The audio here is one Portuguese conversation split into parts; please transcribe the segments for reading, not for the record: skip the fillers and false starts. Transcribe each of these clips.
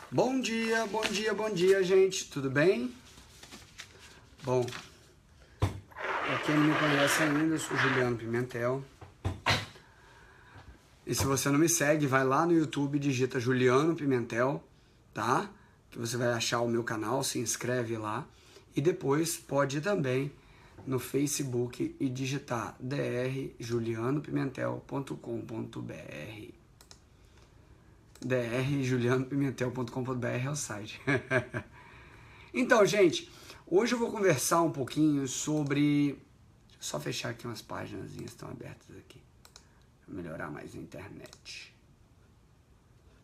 Bom dia, bom dia, bom dia, gente. Tudo bem? Bom, pra quem não me conhece ainda, eu sou Juliano Pimentel. E se você não me segue, vai lá no YouTube e digita Juliano Pimentel, tá? Que você vai achar o meu canal, se inscreve lá. E depois pode ir também no Facebook e digitar drjulianopimentel.com.br. drjulianopimentel.com.br é o site. Então, gente, hoje eu vou conversar um pouquinho sobre... Só fechar aqui umas páginas que estão abertas aqui. Pra melhorar mais a internet.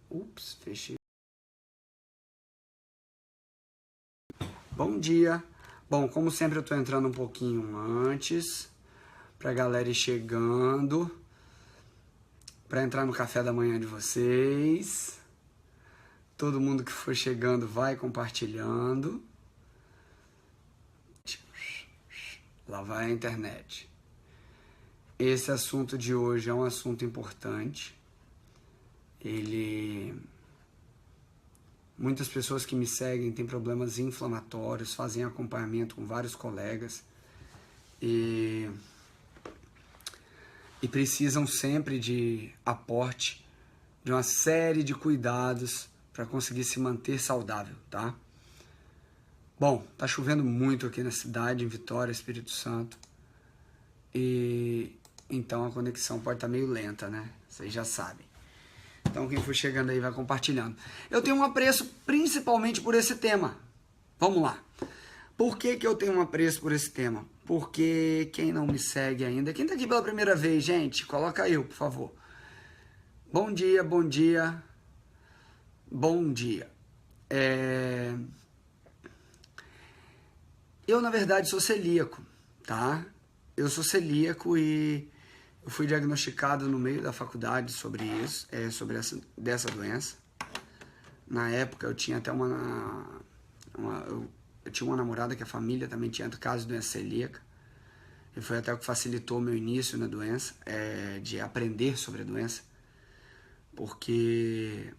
Ups, fechei. Bom dia. Bom, como sempre eu tô entrando um pouquinho antes, pra galera ir chegando, pra entrar no café da manhã de vocês. Todo mundo que for chegando vai compartilhando. Lá vai a internet. Esse assunto de hoje é um assunto importante. Muitas pessoas que me seguem têm problemas inflamatórios, fazem acompanhamento com vários colegas e precisam sempre de aporte de uma série de cuidados para conseguir se manter saudável, tá? Bom, tá chovendo muito aqui na cidade, em Vitória, Espírito Santo, e então a conexão pode estar meio lenta, né? Vocês já sabem. Então quem for chegando aí vai compartilhando. Eu tenho um apreço principalmente por esse tema. Vamos lá. Por que eu tenho um apreço por esse tema? Porque quem não me segue ainda... Quem tá aqui pela primeira vez, gente? Coloca eu, por favor. Bom dia, bom dia. Bom dia. Eu, na verdade, sou celíaco, tá? Eu sou celíaco e eu fui diagnosticado no meio da faculdade sobre isso, dessa doença. Na época eu tinha até eu tinha uma namorada que a família também tinha caso de doença celíaca. E foi até o que facilitou o meu início na doença, de aprender sobre a doença. Porque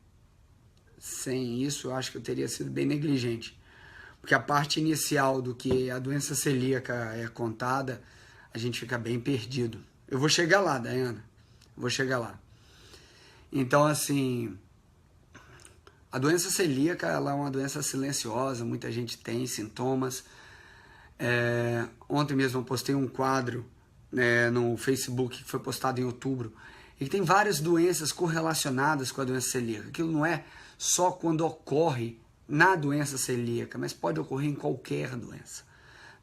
sem isso eu acho que eu teria sido bem negligente. Porque a parte inicial do que a doença celíaca é contada, a gente fica bem perdido. Eu vou chegar lá, Dayana. Vou chegar lá. Então, assim, a doença celíaca, ela é uma doença silenciosa, muita gente tem sintomas. Ontem mesmo eu postei um quadro no Facebook, que foi postado em outubro, e que tem várias doenças correlacionadas com a doença celíaca. Aquilo não é só quando ocorre na doença celíaca, mas pode ocorrer em qualquer doença,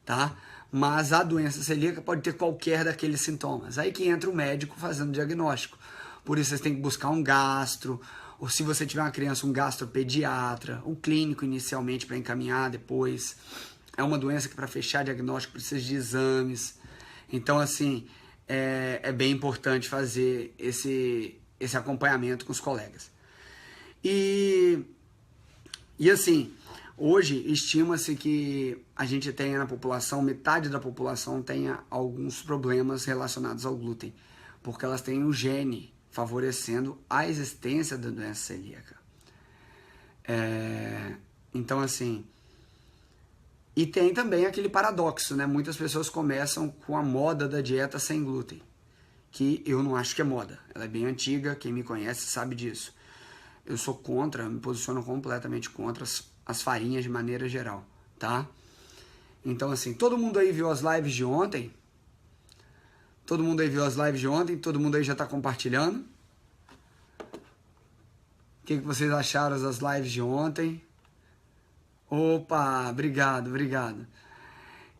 tá? Mas a doença celíaca pode ter qualquer daqueles sintomas. Aí que entra o médico fazendo o diagnóstico. Por isso vocês têm que buscar um gastro, ou se você tiver uma criança, um gastropediatra, um clínico inicialmente para encaminhar depois. É uma doença que para fechar diagnóstico precisa de exames. Então, assim, é bem importante fazer esse acompanhamento com os colegas. E assim, hoje estima-se que a gente tenha na população, metade da população tenha alguns problemas relacionados ao glúten, porque elas têm um gene favorecendo a existência da doença celíaca. Então, assim, e tem também aquele paradoxo, né? Muitas pessoas começam com a moda da dieta sem glúten, que eu não acho que é moda, ela é bem antiga, quem me conhece sabe disso. Eu sou contra, me posiciono completamente contra as farinhas de maneira geral, tá? Então, assim, todo mundo aí viu as lives de ontem? Todo mundo aí viu as lives de ontem? Todo mundo aí já tá compartilhando? O que vocês acharam das lives de ontem? Opa, obrigado, obrigado.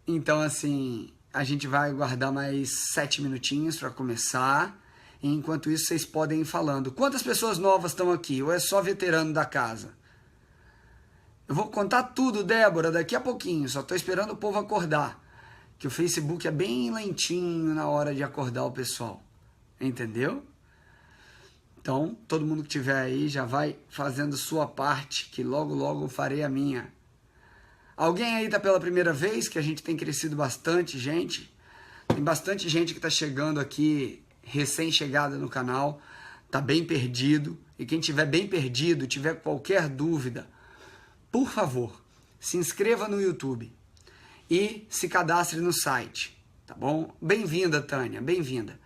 Então, assim, a gente vai guardar mais 7 minutinhos para começar. E enquanto isso, vocês podem ir falando. Quantas pessoas novas estão aqui? Ou é só veterano da casa? Eu vou contar tudo, Débora, daqui a pouquinho. Só estou esperando o povo acordar. Que o Facebook é bem lentinho na hora de acordar o pessoal. Entendeu? Então, todo mundo que estiver aí já vai fazendo sua parte, que logo, logo eu farei a minha. Alguém aí está pela primeira vez, que a gente tem crescido bastante, gente? Tem bastante gente que está chegando aqui, recém-chegada no canal. está bem perdido, e quem estiver bem perdido, tiver qualquer dúvida, por favor, se inscreva no YouTube e se cadastre no site, tá bom? Bem-vinda, Tânia, bem-vinda.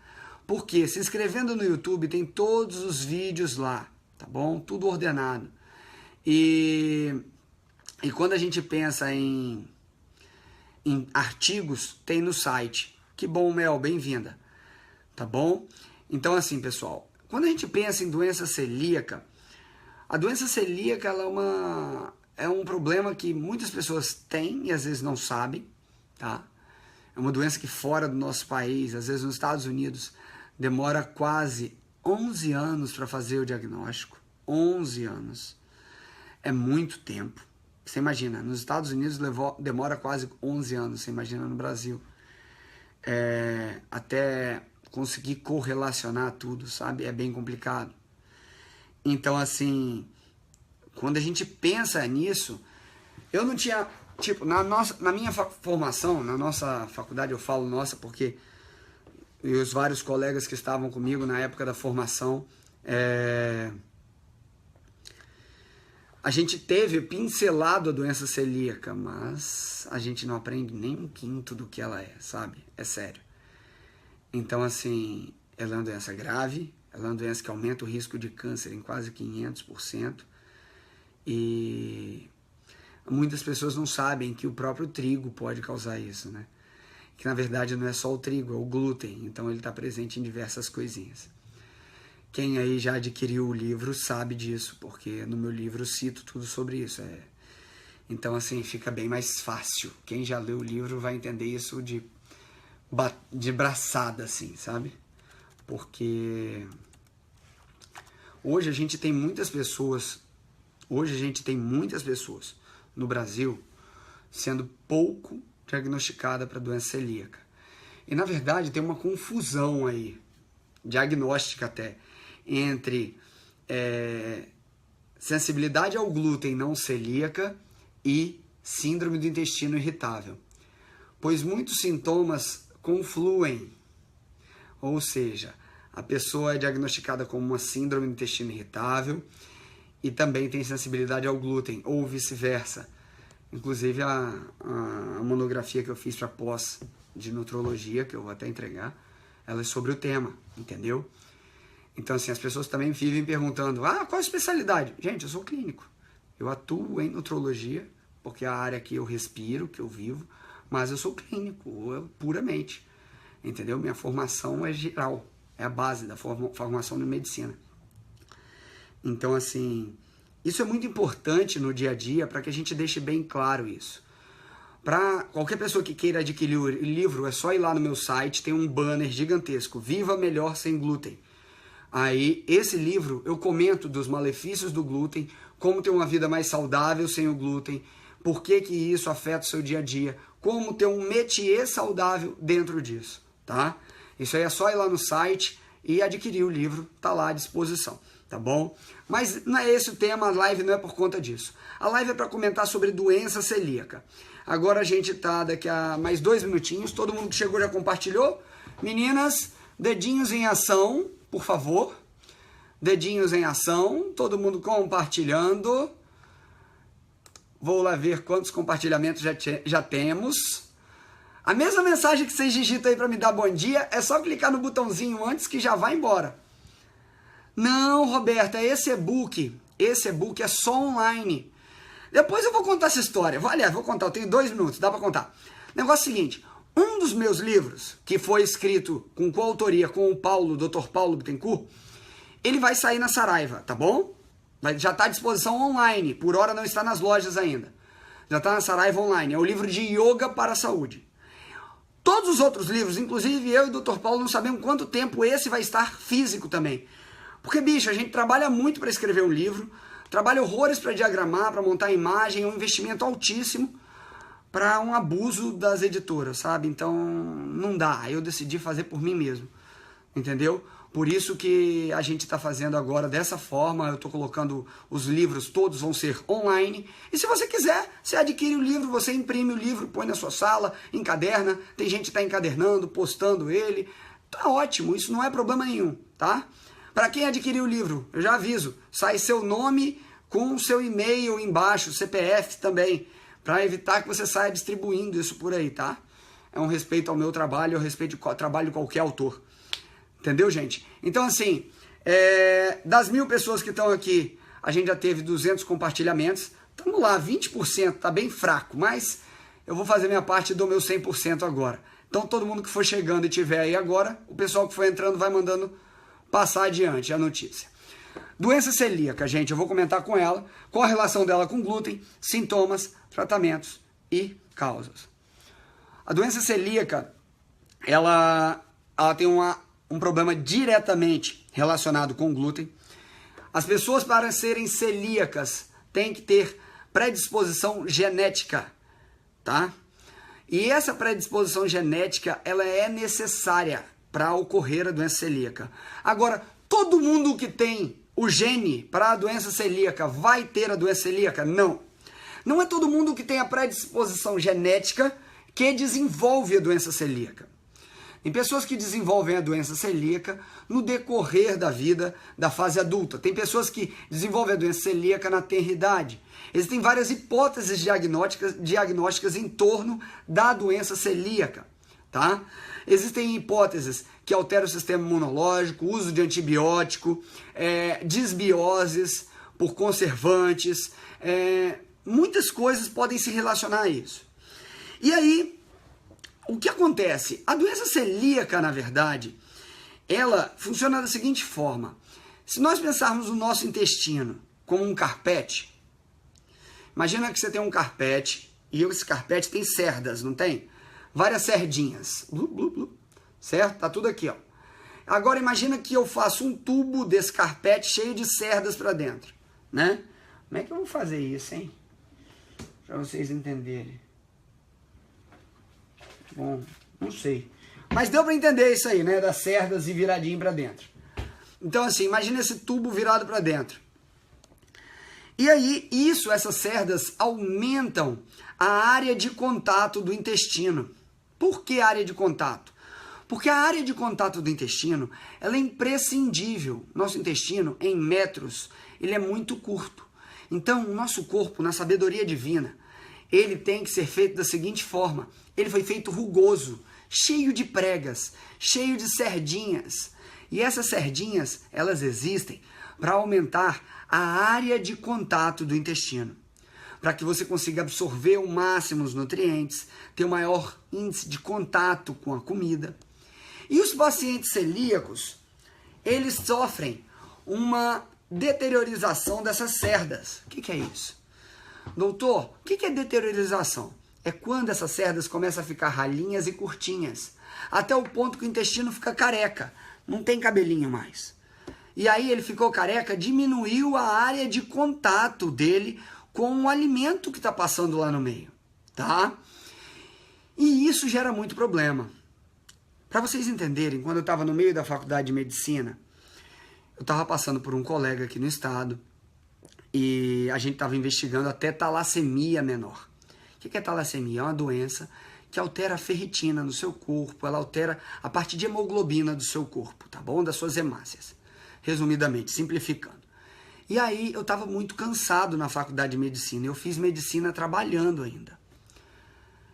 Porque se inscrevendo no YouTube tem todos os vídeos lá, tá bom? Tudo ordenado. E quando a gente pensa em artigos, tem no site. Que bom, Mel, bem-vinda, tá bom? Então, assim, pessoal, quando a gente pensa em doença celíaca, a doença celíaca ela é um problema que muitas pessoas têm e às vezes não sabem, tá? É uma doença que fora do nosso país, às vezes nos Estados Unidos, demora quase 11 anos para fazer o diagnóstico. 11 anos. É muito tempo. Você imagina, nos Estados Unidos demora quase 11 anos, você imagina no Brasil. Até conseguir correlacionar tudo, sabe? É bem complicado. Então, assim, quando a gente pensa nisso, eu não tinha, tipo, na minha formação, na nossa faculdade, eu falo nossa porque e os vários colegas que estavam comigo na época da formação, a gente teve pincelado a doença celíaca, mas a gente não aprende nem um quinto do que ela é, sabe? É sério. Então, assim, ela é uma doença grave, ela é uma doença que aumenta o risco de câncer em quase 500%, e muitas pessoas não sabem que o próprio trigo pode causar isso, né? Que na verdade não é só o trigo, é o glúten, então ele está presente em diversas coisinhas. Quem aí já adquiriu o livro sabe disso, porque no meu livro eu cito tudo sobre isso. Então, assim, fica bem mais fácil. Quem já leu o livro vai entender isso de braçada, assim, sabe? Porque hoje a gente tem muitas pessoas no Brasil sendo pouco diagnosticada para doença celíaca. E, na verdade, tem uma confusão aí, diagnóstica até, entre sensibilidade ao glúten não celíaca e síndrome do intestino irritável. Pois muitos sintomas confluem, ou seja, a pessoa é diagnosticada com uma síndrome do intestino irritável e também tem sensibilidade ao glúten, ou vice-versa. Inclusive a monografia que eu fiz para pós de nutrologia, que eu vou até entregar, ela é sobre o tema, entendeu? Então, assim, as pessoas também vivem perguntando, qual a especialidade? Gente, eu sou clínico, eu atuo em nutrologia, porque é a área que eu respiro, que eu vivo, mas eu sou clínico, puramente, entendeu? Minha formação é geral, é a base da formação de medicina. Então, assim, isso é muito importante no dia a dia para que a gente deixe bem claro isso. Para qualquer pessoa que queira adquirir o livro, é só ir lá no meu site, tem um banner gigantesco, Viva Melhor Sem Glúten. Aí, esse livro, eu comento dos malefícios do glúten, como ter uma vida mais saudável sem o glúten, por que isso afeta o seu dia a dia, como ter um métier saudável dentro disso, tá? Isso aí é só ir lá no site e adquirir o livro, tá lá à disposição, tá bom? Mas não é esse o tema, a live não é por conta disso. A live é para comentar sobre doença celíaca. Agora a gente tá daqui a mais 2 minutinhos, todo mundo que chegou já compartilhou? Meninas, dedinhos em ação, por favor. Dedinhos em ação, todo mundo compartilhando. Vou lá ver quantos compartilhamentos já temos. A mesma mensagem que vocês digitam aí para me dar bom dia, é só clicar no botãozinho antes que já vai embora. Não, Roberta, esse e-book é só online. Depois eu vou contar essa história. Aliás, vou contar, eu tenho 2 minutos, dá para contar. O negócio é o seguinte, um dos meus livros, que foi escrito com coautoria com o Paulo, Dr. Paulo Bittencourt, ele vai sair na Saraiva, tá bom? Já está à disposição online, por hora não está nas lojas ainda. Já está na Saraiva online, é o livro de Yoga para a Saúde. Todos os outros livros, inclusive eu e o Dr. Paulo, não sabemos quanto tempo esse vai estar físico também. Porque, bicho, a gente trabalha muito para escrever um livro, trabalha horrores para diagramar, para montar imagem, é um investimento altíssimo para um abuso das editoras, sabe? Então, não dá. Aí eu decidi fazer por mim mesmo, entendeu? Por isso que a gente está fazendo agora dessa forma, eu estou colocando os livros, todos vão ser online. E se você quiser, você adquire o livro, você imprime o livro, põe na sua sala, encaderna. Tem gente que está encadernando, postando ele. Tá ótimo, isso não é problema nenhum, tá? Para quem adquirir o livro, eu já aviso, sai seu nome com seu e-mail embaixo, CPF também, para evitar que você saia distribuindo isso por aí, tá? É um respeito ao meu trabalho, é um respeito ao trabalho de qualquer autor. Entendeu, gente? Então, assim, das 1000 pessoas que estão aqui, a gente já teve 200 compartilhamentos. Estamos lá, 20%, tá bem fraco, mas eu vou fazer minha parte e dou meu 100% agora. Então, todo mundo que for chegando e tiver aí agora, o pessoal que for entrando vai mandando passar adiante a notícia. Doença celíaca, gente, eu vou comentar com ela, qual a relação dela com glúten, sintomas, tratamentos e causas. A doença celíaca, ela tem um problema diretamente relacionado com o glúten. As pessoas, para serem celíacas, têm que ter predisposição genética, tá? E essa predisposição genética, ela é necessária para ocorrer a doença celíaca. Agora, todo mundo que tem o gene para a doença celíaca vai ter a doença celíaca? Não. Não é todo mundo que tem a predisposição genética que desenvolve a doença celíaca. Tem pessoas que desenvolvem a doença celíaca no decorrer da vida, da fase adulta. Tem pessoas que desenvolvem a doença celíaca na tenridade. Existem várias hipóteses diagnósticas em torno da doença celíaca, tá? Existem hipóteses que alteram o sistema imunológico, uso de antibiótico, desbioses por conservantes, muitas coisas podem se relacionar a isso. E aí, o que acontece? A doença celíaca, na verdade, ela funciona da seguinte forma. Se nós pensarmos o nosso intestino como um carpete, imagina que você tem um carpete e esse carpete tem cerdas, não tem? Várias cerdinhas, certo? Tá tudo aqui, ó. Agora imagina que eu faço um tubo desse carpete cheio de cerdas para dentro, né? Como é que eu vou fazer isso, hein? Para vocês entenderem. Bom, não sei. Mas deu para entender isso aí, né? Das cerdas e viradinho para dentro. Então, assim, imagina esse tubo virado para dentro. E aí, essas cerdas aumentam a área de contato do intestino. Por que área de contato? Porque a área de contato do intestino, ela é imprescindível. Nosso intestino, em metros, ele é muito curto. Então, o nosso corpo, na sabedoria divina, ele tem que ser feito da seguinte forma. Ele foi feito rugoso, cheio de pregas, cheio de sardinhas. E essas sardinhas, elas existem para aumentar a área de contato do intestino. Para que você consiga absorver ao máximo os nutrientes, ter o maior índice de contato com a comida. E os pacientes celíacos, eles sofrem uma deteriorização dessas cerdas. O que é isso? Doutor, o que é deteriorização? É quando essas cerdas começam a ficar ralinhas e curtinhas, até o ponto que o intestino fica careca, não tem cabelinho mais. E aí ele ficou careca, diminuiu a área de contato dele com o alimento que está passando lá no meio, tá? E isso gera muito problema. Para vocês entenderem, quando eu estava no meio da faculdade de medicina, eu estava passando por um colega aqui no estado, e a gente estava investigando até talassemia menor. O que é talassemia? É uma doença que altera a ferritina no seu corpo, ela altera a parte de hemoglobina do seu corpo, tá bom? Das suas hemácias. Resumidamente, simplificando. E aí eu estava muito cansado na faculdade de medicina. Eu fiz medicina trabalhando ainda.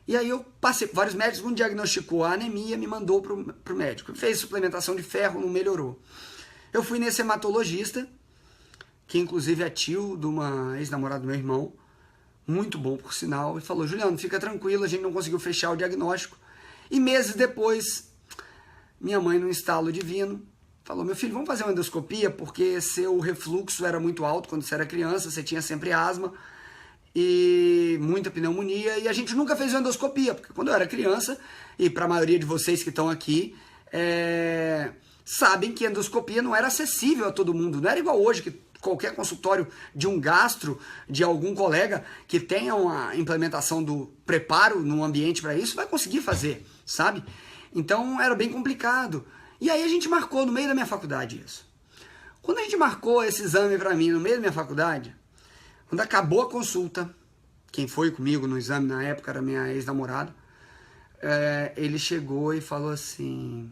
E aí eu passei por vários médicos, um diagnosticou a anemia, me mandou pro médico. Fez suplementação de ferro, não melhorou. Eu fui nesse hematologista, que inclusive é tio de uma ex-namorada do meu irmão, muito bom por sinal, e falou: Juliano, fica tranquilo, a gente não conseguiu fechar o diagnóstico. E meses depois, minha mãe, num estalo divino, falou: meu filho, vamos fazer uma endoscopia, porque seu refluxo era muito alto quando você era criança, você tinha sempre asma e muita pneumonia, e a gente nunca fez uma endoscopia, porque quando eu era criança, e para a maioria de vocês que estão aqui, sabem que a endoscopia não era acessível a todo mundo, não era igual hoje, que qualquer consultório de um gastro, de algum colega que tenha uma implementação do preparo no ambiente para isso, vai conseguir fazer, sabe? Então era bem complicado. E aí a gente marcou no meio da minha faculdade isso. Quando a gente marcou esse exame para mim no meio da minha faculdade, quando acabou a consulta, quem foi comigo no exame na época era minha ex-namorada, ele chegou e falou assim: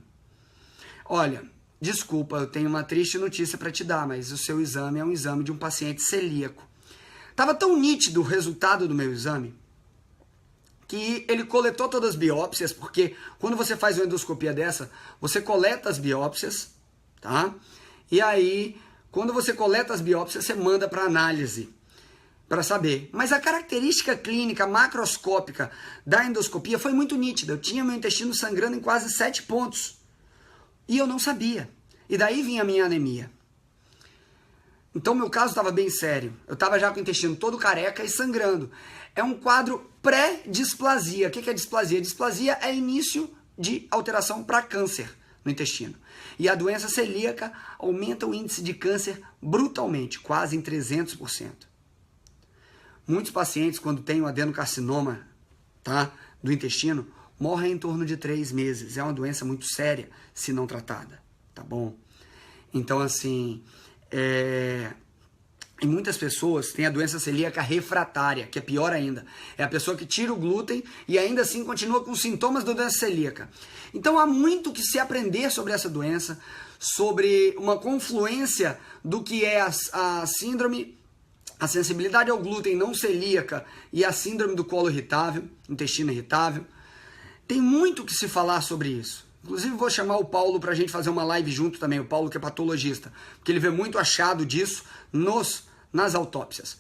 olha, desculpa, eu tenho uma triste notícia para te dar, mas o seu exame é um exame de um paciente celíaco. Estava tão nítido o resultado do meu exame que ele coletou todas as biópsias, porque quando você faz uma endoscopia dessa, você coleta as biópsias, tá? E aí, quando você coleta as biópsias, você manda para análise, para saber. Mas a característica clínica macroscópica da endoscopia foi muito nítida. Eu tinha meu intestino sangrando em quase 7 pontos. E eu não sabia. E daí vinha a minha anemia. Então, meu caso estava bem sério. Eu estava já com o intestino todo careca e sangrando. É um quadro pré-displasia. O que é displasia? Displasia é início de alteração para câncer no intestino. E a doença celíaca aumenta o índice de câncer brutalmente, quase em 300%. Muitos pacientes, quando têm o adenocarcinoma, tá, do intestino, morrem em torno de 3 meses. É uma doença muito séria, se não tratada, tá bom? Então, assim, e muitas pessoas têm a doença celíaca refratária, que é pior ainda. É a pessoa que tira o glúten e ainda assim continua com os sintomas da doença celíaca. Então, há muito que se aprender sobre essa doença, sobre uma confluência do que é a síndrome, a sensibilidade ao glúten não celíaca e a síndrome do colo irritável, intestino irritável. Tem muito que se falar sobre isso. Inclusive, vou chamar o Paulo para a gente fazer uma live junto também, o Paulo que é patologista, porque ele vê muito achado disso nas autópsias,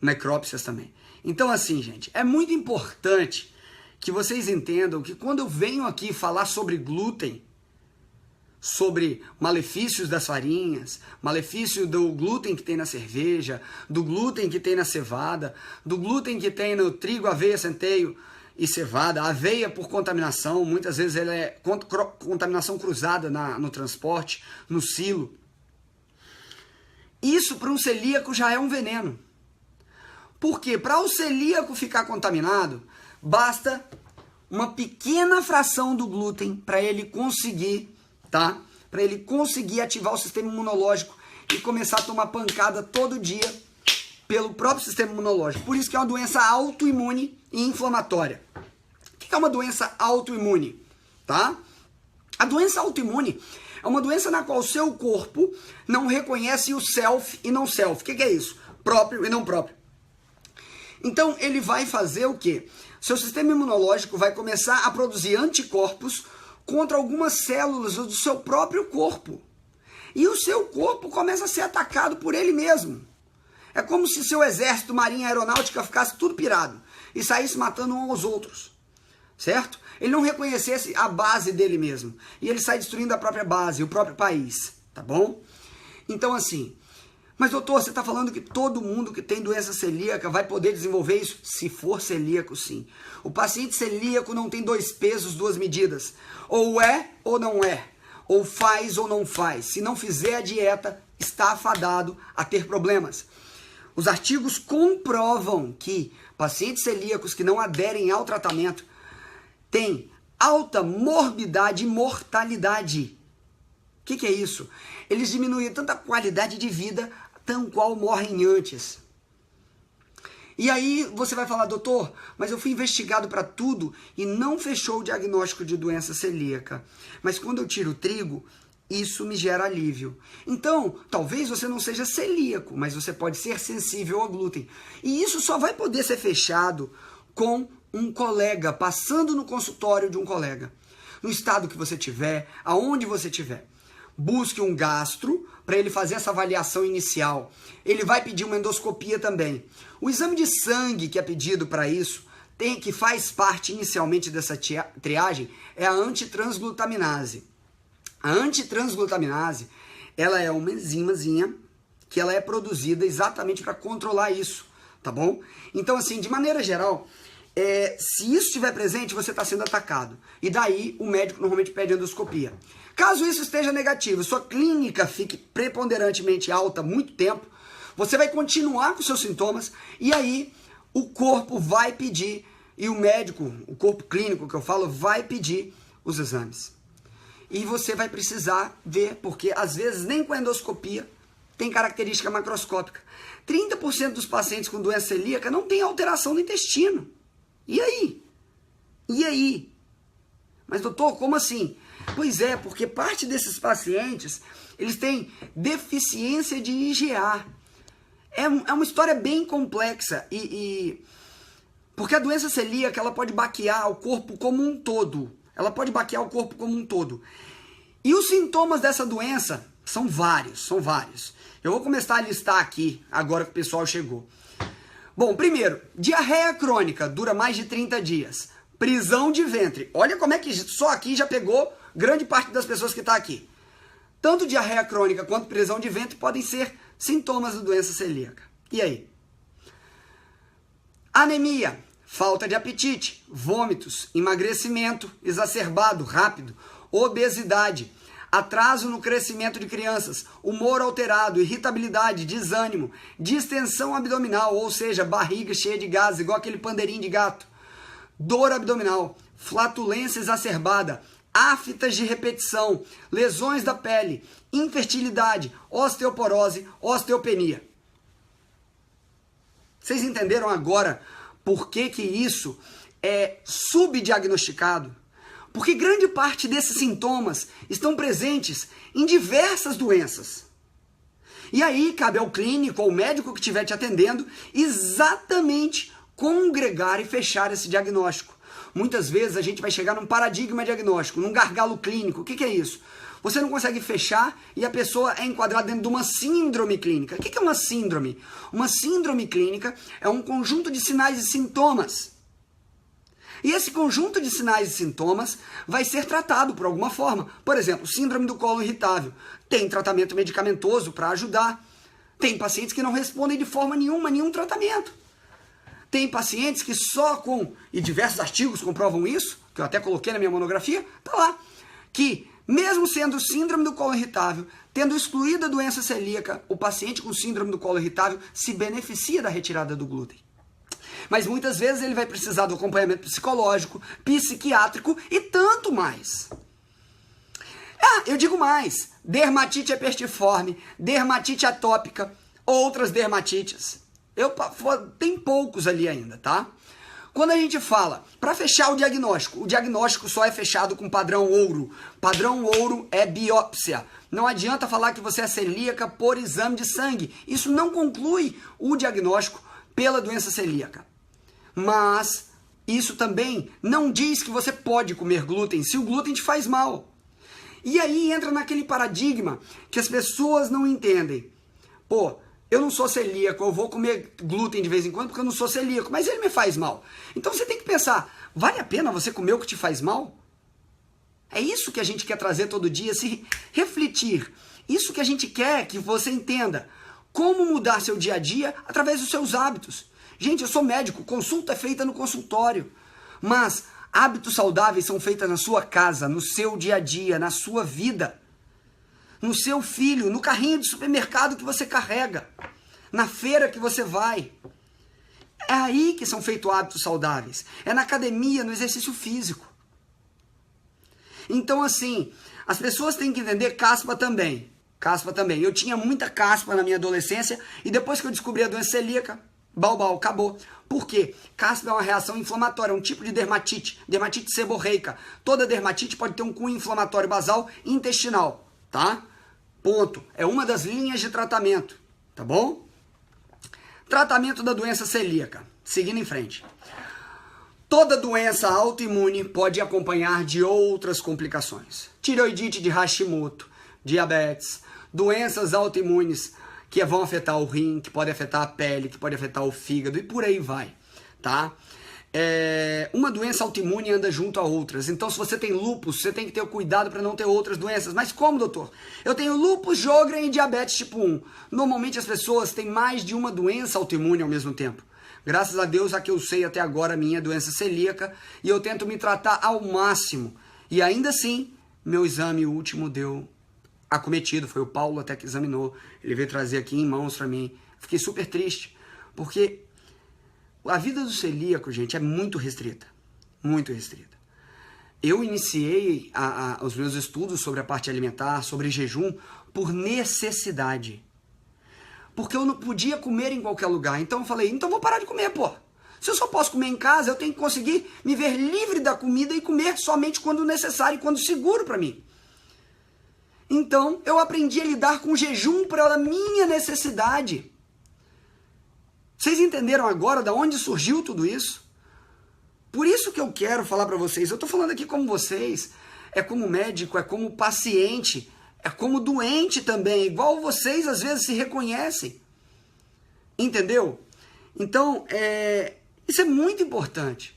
necrópsias também. Então, assim, gente, é muito importante que vocês entendam que quando eu venho aqui falar sobre glúten, sobre malefícios das farinhas, malefício do glúten que tem na cerveja, do glúten que tem na cevada, do glúten que tem no trigo, aveia, centeio e cevada, aveia por contaminação, muitas vezes ela é contaminação cruzada no transporte, no silo. Isso para um celíaco já é um veneno. Porque para o celíaco ficar contaminado, basta uma pequena fração do glúten para ele conseguir, tá? Para ele conseguir ativar o sistema imunológico e começar a tomar pancada todo dia pelo próprio sistema imunológico. Por isso que é uma doença autoimune e inflamatória. O que é uma doença autoimune? Tá? A doença autoimune é uma doença na qual o seu corpo não reconhece o self e não self. O que é isso? Próprio e não próprio. Então, ele vai fazer o quê? Seu sistema imunológico vai começar a produzir anticorpos contra algumas células do seu próprio corpo. E o seu corpo começa a ser atacado por ele mesmo. É como se seu exército, marinha, aeronáutica ficasse tudo pirado e saísse matando uns aos outros, certo? Ele não reconhecesse a base dele mesmo e ele sai destruindo a própria base, o próprio país, tá bom? Então assim, mas doutor, você está falando que todo mundo que tem doença celíaca vai poder desenvolver isso? Se for celíaco, sim. O paciente celíaco não tem 2 pesos, 2 medidas. Ou é ou não é. Ou faz ou não faz. Se não fizer a dieta, está afadado a ter problemas. Os artigos comprovam que pacientes celíacos que não aderem ao tratamento têm alta morbidade e mortalidade. O que é isso? Eles diminuem tanto a qualidade de vida, tão qual morrem antes. E aí você vai falar, doutor, mas eu fui investigado para tudo e não fechou o diagnóstico de doença celíaca. Mas quando eu tiro o trigo, isso me gera alívio. Então, talvez você não seja celíaco, mas você pode ser sensível ao glúten. E isso só vai poder ser fechado com um colega, passando no consultório de um colega. No estado que você tiver, aonde você tiver. Busque um gastro para ele fazer essa avaliação inicial. Ele vai pedir uma endoscopia também. O exame de sangue que é pedido para isso, que faz parte inicialmente dessa triagem, é a antitransglutaminase. A antitransglutaminase, ela é uma enzimazinha que ela é produzida exatamente para controlar isso, tá bom? Então, assim, de maneira geral, se isso estiver presente, você está sendo atacado. E daí, o médico normalmente pede endoscopia. Caso isso esteja negativo, sua clínica fique preponderantemente alta há muito tempo, você vai continuar com seus sintomas e aí o corpo vai pedir, e o médico, o corpo clínico que eu falo, vai pedir os exames. E você vai precisar ver, porque às vezes nem com a endoscopia tem característica macroscópica. 30% dos pacientes com doença celíaca não tem alteração no intestino. E aí? E aí? Mas doutor, como assim? Pois é, porque parte desses pacientes, eles têm deficiência de IgA. É uma história bem complexa porque a doença celíaca, ela pode baquear o corpo como um todo. Ela pode baquear o corpo como um todo. E os sintomas dessa doença são vários. Eu vou começar a listar aqui, agora que o pessoal chegou. Bom, primeiro, diarreia crônica, dura mais de 30 dias. Prisão de ventre. Olha como é que só aqui já pegou grande parte das pessoas que está aqui. Tanto diarreia crônica quanto prisão de ventre podem ser sintomas da doença celíaca. E aí? Anemia, falta de apetite, vômitos, emagrecimento exacerbado, rápido, obesidade, atraso no crescimento de crianças, humor alterado, irritabilidade, desânimo, distensão abdominal, ou seja, barriga cheia de gases, igual aquele pandeirinho de gato, dor abdominal, flatulência exacerbada, aftas de repetição, lesões da pele, infertilidade, osteoporose, osteopenia. Vocês entenderam agora por que isso é subdiagnosticado? Porque grande parte desses sintomas estão presentes em diversas doenças. E aí cabe ao clínico ou ao médico que estiver te atendendo exatamente congregar e fechar esse diagnóstico. Muitas vezes a gente vai chegar num paradigma diagnóstico, num gargalo clínico. O que é isso? Você não consegue fechar e a pessoa é enquadrada dentro de uma síndrome clínica. O que é uma síndrome? Uma síndrome clínica é um conjunto de sinais e sintomas. E esse conjunto de sinais e sintomas vai ser tratado por alguma forma. Por exemplo, síndrome do colo irritável. Tem tratamento medicamentoso para ajudar. Tem pacientes que não respondem de forma nenhuma, nenhum tratamento. Tem pacientes que e diversos artigos comprovam isso, que eu até coloquei na minha monografia, tá lá, que mesmo sendo síndrome do colo irritável, tendo excluído a doença celíaca, o paciente com síndrome do colo irritável se beneficia da retirada do glúten. Mas muitas vezes ele vai precisar do acompanhamento psicológico, psiquiátrico e tanto mais. Eu digo mais, dermatite herpestiforme, dermatite atópica, outras dermatites. Tem poucos ali ainda, tá? Quando a gente fala, para fechar o diagnóstico só é fechado com padrão ouro. Padrão ouro é biópsia. Não adianta falar que você é celíaca por exame de sangue. Isso não conclui o diagnóstico pela doença celíaca. Mas isso também não diz que você pode comer glúten se o glúten te faz mal. E aí entra naquele paradigma que as pessoas não entendem. Eu não sou celíaco, eu vou comer glúten de vez em quando porque eu não sou celíaco, mas ele me faz mal. Então você tem que pensar, vale a pena você comer o que te faz mal? É isso que a gente quer trazer todo dia, se refletir. Isso que a gente quer que você entenda. Como mudar seu dia a dia através dos seus hábitos. Gente, eu sou médico, consulta é feita no consultório. Mas hábitos saudáveis são feitos na sua casa, no seu dia a dia, na sua vida. No seu filho, no carrinho de supermercado que você carrega, na feira que você vai. É aí que são feitos hábitos saudáveis. É na academia, no exercício físico. Então, assim, as pessoas têm que entender caspa também. Caspa também. Eu tinha muita caspa na minha adolescência e depois que eu descobri a doença celíaca, acabou. Por quê? Caspa é uma reação inflamatória, é um tipo de dermatite, dermatite seborreica. Toda dermatite pode ter um cunho inflamatório basal intestinal. Tá? Ponto. É uma das linhas de tratamento. Tá bom? Tratamento da doença celíaca. Seguindo em frente. Toda doença autoimune pode acompanhar de outras complicações. Tireoidite de Hashimoto, diabetes, doenças autoimunes que vão afetar o rim, que pode afetar a pele, que pode afetar o fígado e por aí vai. Tá? Uma doença autoimune anda junto a outras. Então, se você tem lúpus, você tem que ter cuidado para não ter outras doenças. Mas como, doutor? Eu tenho lúpus, Sjögren e diabetes tipo 1. Normalmente as pessoas têm mais de uma doença autoimune ao mesmo tempo. Graças a Deus, a que eu sei até agora, a minha doença celíaca, e eu tento me tratar ao máximo. E ainda assim, meu exame último deu acometido. Foi o Paulo até que examinou. Ele veio trazer aqui em mãos para mim. Fiquei super triste, porque a vida do celíaco, gente, é muito restrita. Muito restrita. Eu iniciei os meus estudos sobre a parte alimentar, sobre jejum, por necessidade. Porque eu não podia comer em qualquer lugar. Então eu falei, então vou parar de comer, pô. Se eu só posso comer em casa, eu tenho que conseguir me ver livre da comida e comer somente quando necessário e quando seguro para mim. Então, eu aprendi a lidar com o jejum para a minha necessidade. Vocês entenderam agora de onde surgiu tudo isso? Por isso que eu quero falar para vocês. Eu estou falando aqui como vocês, é como médico, é como paciente, é como doente também, igual vocês às vezes se reconhecem. Entendeu? Então, isso é muito importante.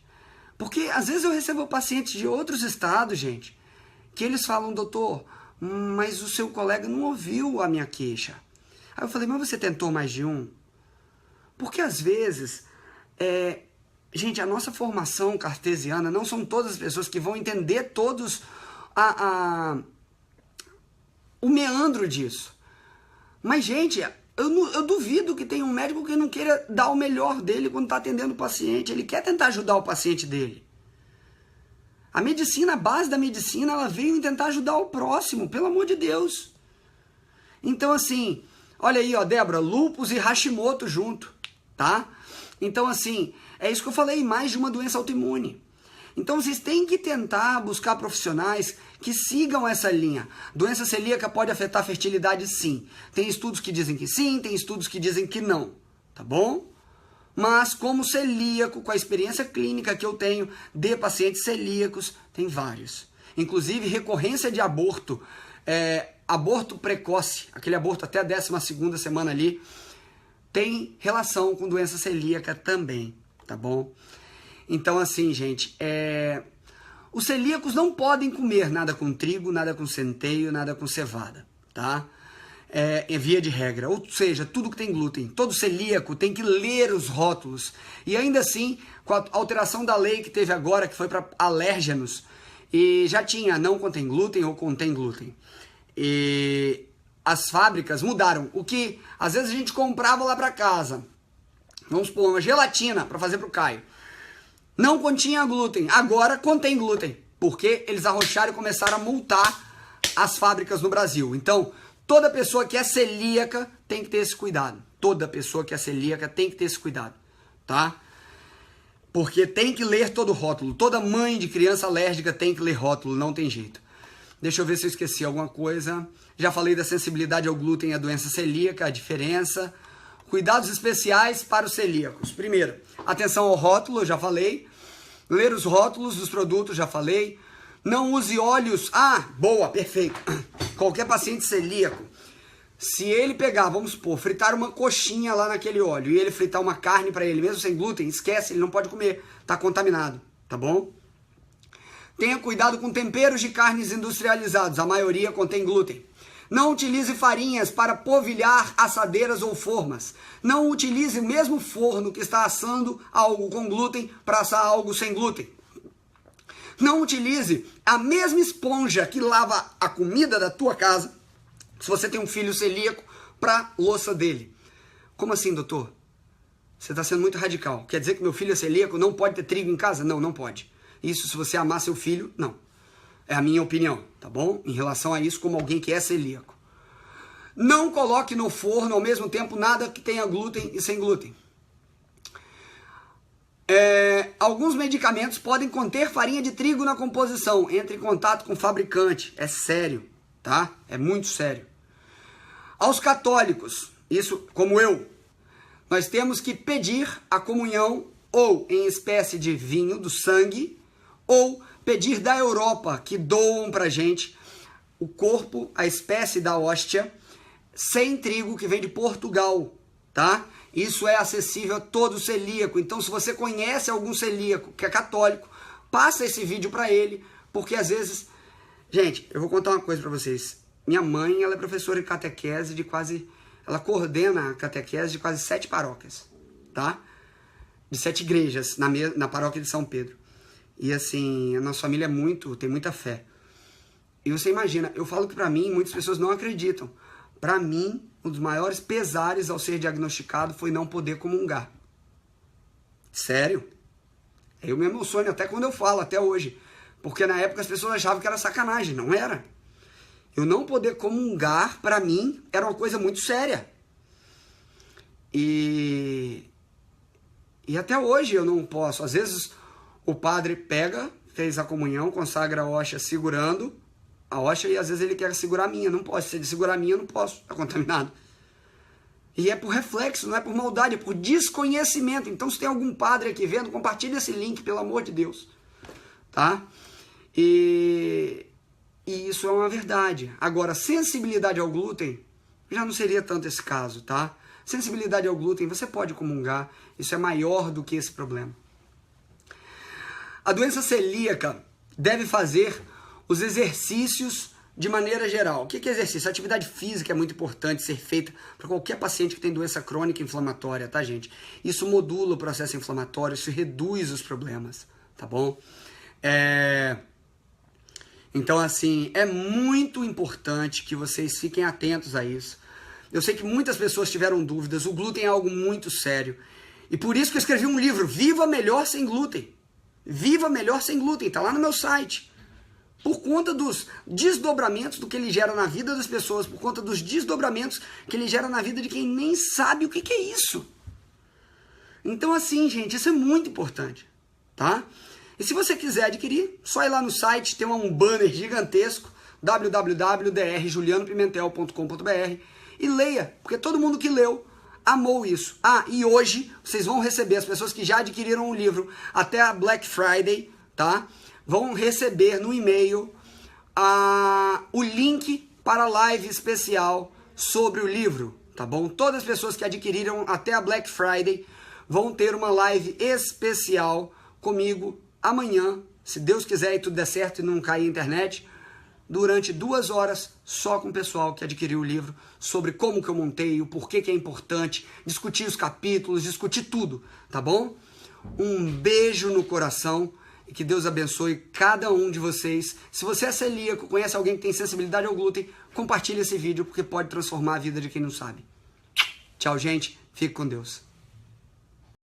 Porque às vezes eu recebo pacientes de outros estados, gente, que eles falam, doutor, mas o seu colega não ouviu a minha queixa. Aí eu falei, mas você tentou mais de um? Porque às vezes, gente, a nossa formação cartesiana não são todas as pessoas que vão entender todos o meandro disso. Mas, gente, eu duvido que tenha um médico que não queira dar o melhor dele quando está atendendo o paciente. Ele quer tentar ajudar o paciente dele. A medicina, a base da medicina, ela veio em tentar ajudar o próximo, pelo amor de Deus. Então, assim, olha aí, ó, Débora, lúpus e Hashimoto junto, tá? Então, assim, é isso que eu falei, mais de uma doença autoimune. Então, vocês têm que tentar buscar profissionais que sigam essa linha. Doença celíaca pode afetar a fertilidade, sim. Tem estudos que dizem que sim, tem estudos que dizem que não, tá bom? Mas como celíaco, com a experiência clínica que eu tenho de pacientes celíacos, tem vários. Inclusive, recorrência de aborto, aborto precoce, aquele aborto até a 12ª semana ali, tem relação com doença celíaca também, tá bom? Então, assim, gente, os celíacos não podem comer nada com trigo, nada com centeio, nada com cevada, tá? É via de regra, ou seja, tudo que tem glúten. Todo celíaco tem que ler os rótulos. E ainda assim, com a alteração da lei que teve agora, que foi para alérgenos, e já tinha não contém glúten ou contém glúten. E as fábricas mudaram. O que às vezes a gente comprava lá para casa, vamos supor, uma gelatina para fazer para o Caio, não continha glúten, agora contém glúten, porque eles arrocharam e começaram a multar as fábricas no Brasil. Então, toda pessoa que é celíaca tem que ter esse cuidado. Toda pessoa que é celíaca tem que ter esse cuidado, tá? Porque tem que ler todo o rótulo. Toda mãe de criança alérgica tem que ler rótulo, não tem jeito. Deixa eu ver se eu esqueci alguma coisa. Já falei da sensibilidade ao glúten e à doença celíaca, a diferença. Cuidados especiais para os celíacos. Primeiro, atenção ao rótulo, eu já falei. Ler os rótulos dos produtos, já falei. Não use óleos. Ah, boa, perfeito. Qualquer paciente celíaco, se ele pegar, vamos supor, fritar uma coxinha lá naquele óleo e ele fritar uma carne para ele, mesmo sem glúten, esquece, ele não pode comer, tá contaminado, tá bom? Tenha cuidado com temperos de carnes industrializados, a maioria contém glúten. Não utilize farinhas para polvilhar assadeiras ou formas. Não utilize o mesmo forno que está assando algo com glúten para assar algo sem glúten. Não utilize a mesma esponja que lava a comida da tua casa, se você tem um filho celíaco, para louça dele. Como assim, doutor? Você está sendo muito radical. Quer dizer que meu filho é celíaco, não pode ter trigo em casa? Não, não pode. Isso, se você amar seu filho, não. É a minha opinião, tá bom? Em relação a isso, como alguém que é celíaco. Não coloque no forno, ao mesmo tempo, nada que tenha glúten e sem glúten. Alguns medicamentos podem conter farinha de trigo na composição. Entre em contato com o fabricante. É sério, tá? É muito sério. Aos católicos, isso como eu, nós temos que pedir a comunhão ou em espécie de vinho do sangue, ou pedir da Europa, que doam pra gente o corpo, a espécie da hóstia, sem trigo, que vem de Portugal, tá? Isso é acessível a todo celíaco. Então, se você conhece algum celíaco que é católico, passa esse vídeo para ele, porque às vezes... Gente, eu vou contar uma coisa para vocês. Minha mãe, ela é professora de catequese de quase... Ela coordena a catequese de quase 7 paróquias, tá? De 7 igrejas na paróquia de São Pedro. E assim, a nossa família tem muita fé. E você imagina, eu falo que para mim, muitas pessoas não acreditam. Para mim, um dos maiores pesares ao ser diagnosticado foi não poder comungar. Sério. Eu me emociono até quando eu falo, até hoje. Porque na época as pessoas achavam que era sacanagem. Não era. Eu não poder comungar, para mim, era uma coisa muito séria. E E até hoje eu não posso. Às vezes o padre pega, fez a comunhão, consagra a hóstia segurando a hóstia e às vezes ele quer segurar a minha. Não posso. Se ele segurar a minha, eu não posso. Está contaminado. E é por reflexo, não é por maldade, é por desconhecimento. Então, se tem algum padre aqui vendo, compartilhe esse link, pelo amor de Deus. Tá? E isso é uma verdade. Agora, sensibilidade ao glúten, já não seria tanto esse caso, tá? Sensibilidade ao glúten, você pode comungar, isso é maior do que esse problema. A doença celíaca deve fazer os exercícios de maneira geral. O que é exercício? A atividade física é muito importante ser feita para qualquer paciente que tem doença crônica inflamatória, tá, gente? Isso modula o processo inflamatório, isso reduz os problemas, tá bom? Então, assim, é muito importante que vocês fiquem atentos a isso. Eu sei que muitas pessoas tiveram dúvidas, o glúten é algo muito sério. E por isso que eu escrevi um livro, Viva Melhor Sem Glúten. Viva Melhor Sem Glúten, tá lá no meu site. Por conta dos desdobramentos do que ele gera na vida das pessoas, por conta dos desdobramentos que ele gera na vida de quem nem sabe o que é isso. Então, assim, gente, isso é muito importante, tá? E se você quiser adquirir, só ir lá no site, tem um banner gigantesco, www.drjulianopimentel.com.br, e leia, porque todo mundo que leu amou isso. Ah, e hoje vocês vão receber, as pessoas que já adquiriram o livro até a Black Friday, tá? Vão receber no e-mail o link para a live especial sobre o livro, tá bom? Todas as pessoas que adquiriram até a Black Friday vão ter uma live especial comigo amanhã, se Deus quiser e tudo der certo e não cair a internet, durante 2 horas só com o pessoal que adquiriu o livro, sobre como que eu montei, o porquê que é importante, discutir os capítulos, discutir tudo, tá bom? Um beijo no coração e que Deus abençoe cada um de vocês. Se você é celíaco, conhece alguém que tem sensibilidade ao glúten, compartilhe esse vídeo porque pode transformar a vida de quem não sabe. Tchau, gente. Fique com Deus.